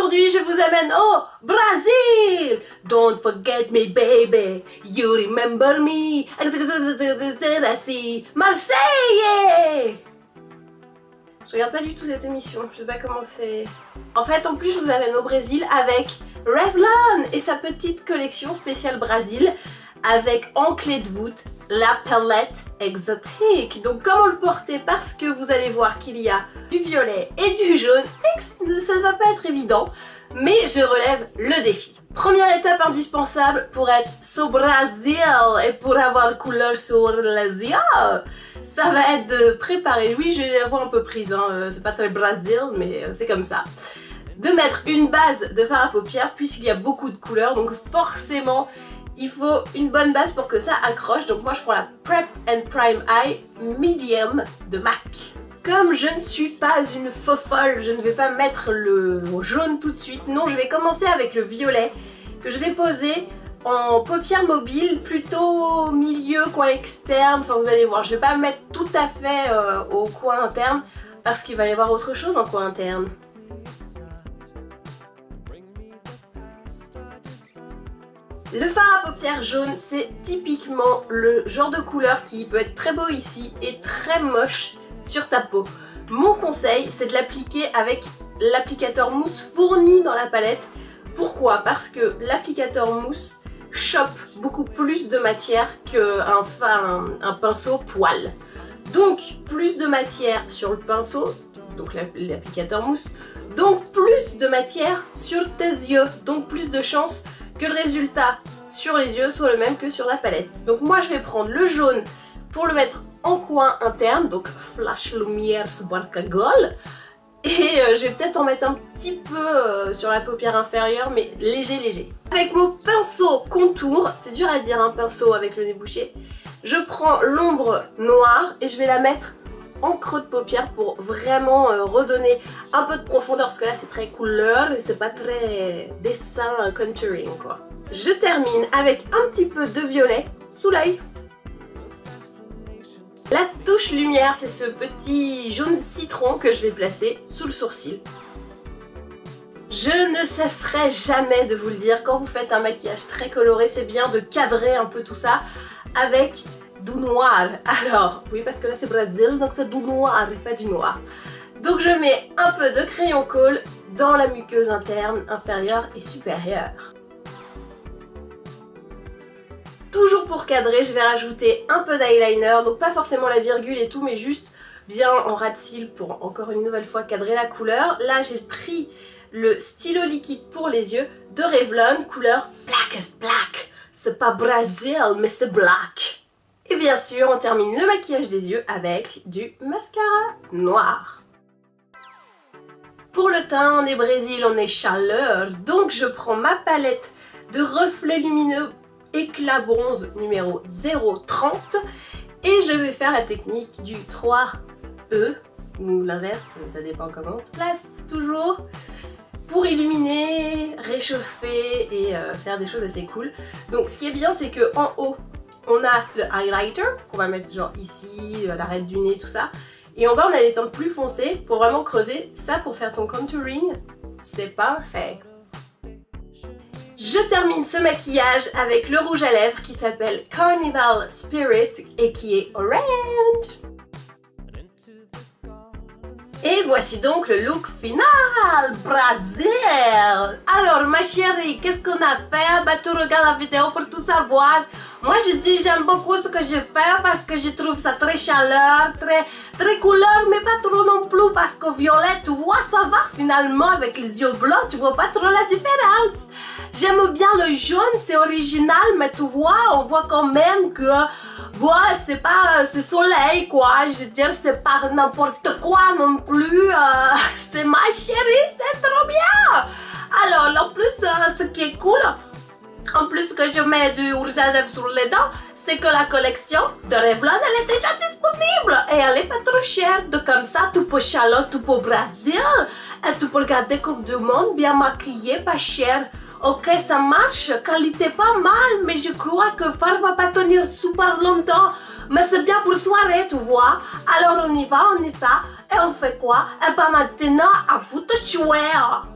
Aujourd'hui, je vous amène au Brésil. Don't forget me, baby. You remember me. Marseille. Je regarde pas du tout cette émission. Je sais pas comment c'est. En fait, en plus, je vous amène au Brésil avec Revlon et sa petite collection spéciale Brésil avec en clé de voûte la palette exotique. Donc comment le porter, parce que vous allez voir qu'il y a du violet et du jaune, ça ne va pas être évident, mais je relève le défi. Première étape indispensable pour être so Brésil et pour avoir couleur sur les yeux, ça va être de préparer, oui je vais l'avoir un peu prise, hein. C'est pas très Brésil mais c'est comme ça. De mettre une base de fard à paupières puisqu'il y a beaucoup de couleurs, donc forcément il faut une bonne base pour que ça accroche. Donc moi je prends la Prep and Prime Eye Medium de MAC. Comme je ne suis pas une fofolle, je ne vais pas mettre le jaune tout de suite. Non, je vais commencer avec le violet que je vais poser en paupières mobiles, plutôt milieu, coin externe. Enfin vous allez voir, je ne vais pas mettre tout à fait au coin interne parce qu'il va y avoir autre chose en coin interne. Le fard à paupières jaune, c'est typiquement le genre de couleur qui peut être très beau ici et très moche sur ta peau. Mon conseil, c'est de l'appliquer avec l'applicateur mousse fourni dans la palette. Pourquoi? Parce que l'applicateur mousse chope beaucoup plus de matière qu'un pinceau poil. Donc plus de matière sur le pinceau, donc l'applicateur mousse, donc plus de matière sur tes yeux, donc plus de chances que le résultat sur les yeux soit le même que sur la palette. Donc moi je vais prendre le jaune pour le mettre en coin interne, donc flash lumière subarcagol, et je vais peut-être en mettre un petit peu sur la paupière inférieure, mais léger. Avec mon pinceau contour, c'est dur à dire un pinceau avec le nez bouché, je prends l'ombre noire et je vais la mettre en creux de paupière pour vraiment redonner un peu de profondeur, parce que là c'est très couleur et c'est pas très dessin contouring quoi. Je termine avec un petit peu de violet sous l'œil. La touche lumière, c'est ce petit jaune citron que je vais placer sous le sourcil. Je ne cesserai jamais de vous le dire, quand vous faites un maquillage très coloré, c'est bien de cadrer un peu tout ça avec du noir. Alors, oui parce que là c'est Brésil, donc c'est du noir et pas du noir. Donc je mets un peu de crayon colle dans la muqueuse interne, inférieure et supérieure. Toujours pour cadrer, je vais rajouter un peu d'eyeliner, donc pas forcément la virgule et tout, mais juste bien en ras de cils pour encore une nouvelle fois cadrer la couleur. Là j'ai pris le stylo liquide pour les yeux de Revlon, couleur Blackest Black. C'est pas Brésil mais c'est black. Et bien sûr, on termine le maquillage des yeux avec du mascara noir. Pour le teint, on est Brésil, on est chaleur, donc je prends ma palette de reflets lumineux éclat bronze numéro 030 et je vais faire la technique du 3E, ou l'inverse, ça dépend comment on se place toujours, pour illuminer, réchauffer et faire des choses assez cool. Donc ce qui est bien, c'est que en haut, on a le highlighter qu'on va mettre genre ici, à l'arête du nez, tout ça. Et en bas, on a des teintes plus foncées pour vraiment creuser. Ça, pour faire ton contouring, c'est parfait. Je termine ce maquillage avec le rouge à lèvres qui s'appelle Carnival Spirit et qui est orange. Et voici donc le look final, Brésil. Alors ma chérie, qu'est-ce qu'on a fait? Bah tu regardes la vidéo pour tout savoir. Moi je dis j'aime beaucoup ce que je fais parce que je trouve ça très chaleur, très couleur, mais pas trop non plus parce que violet, tu vois, ça va finalement avec les yeux bleus, tu vois pas trop la différence. J'aime bien le jaune, c'est original, mais tu vois, on voit quand même que ouais, c'est pas, c'est soleil quoi, je veux dire, c'est pas n'importe quoi non plus, c'est ma chérie, c'est trop bien. Alors, en plus, ce qui est cool, en plus que je mets du rouge à lèvres sur les dents, c'est que la collection de Revlon, elle est déjà disponible et elle est pas trop chère, donc comme ça, tu peux chaleur, tu peux Brésil, et tu peux regarder Coupe du Monde, bien maquillée, pas cher. Ok, ça marche, qualité pas mal, mais je crois que fard va pas tenir super longtemps. Mais c'est bien pour soirée, tu vois. Alors on y va, et on fait quoi? Et ben maintenant, à vous de choisir.